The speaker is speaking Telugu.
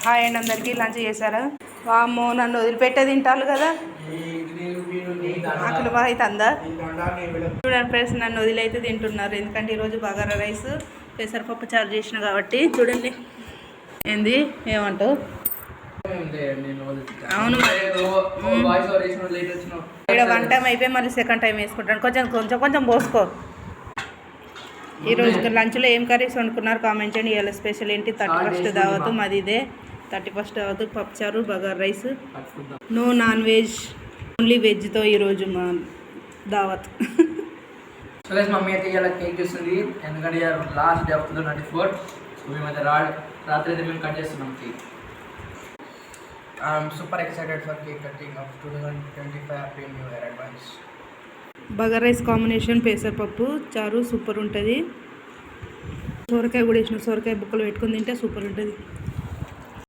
హాయ్ అండి అందరికీ. లంచ్ చేశారా? వామ్మో, నన్ను వదిలిపెట్టే తింటారు కదా, ఆకలి బాగా అవుతుందా? చూడండి ఫ్రెండ్స్, నన్ను వదిలైతే తింటున్నారు. ఎందుకంటే ఈరోజు బగారా రైస్ పెసరపప్పు చారు చేసిన కాబట్టి. చూడండి ఏంది ఏమంటావు? అవును, ఇక్కడ 1 టైం అయిపోయి మళ్ళీ 2nd టైం వేసుకుంటాను. కొంచెం కొంచెం కొంచెం పోసుకో. ఈరోజు లంచ్లో ఏం కర్రీస్ వండుకున్నారు కామెంట్ చేయండి. ఇవాళ స్పెషల్ ఏంటి? 31st దావతు మాది. ఇదే 31st దావతు, పప్పుచారు, bagara rice, no non veg, only వెజ్తో ఈరోజు మా దావత్. మమ్మీ అయితే ఇలా కేక్ చేస్తుంది, ఎందుకంటే లాస్ట్ డే ఆఫ్ 2024. మేమైతే రాత్రి అయితే మేము కట్ చేస్తున్నాం cake. I'm super excited for cake cutting of 2025. Happy new year advance. Bagara rice combination పెసరపప్పు చారు సూపర్ ఉంటుంది. సొరకాయ కూడా వేసిన, సొరకాయ బుక్కలు పెట్టుకుని తింటే సూపర్ ఉంటుంది.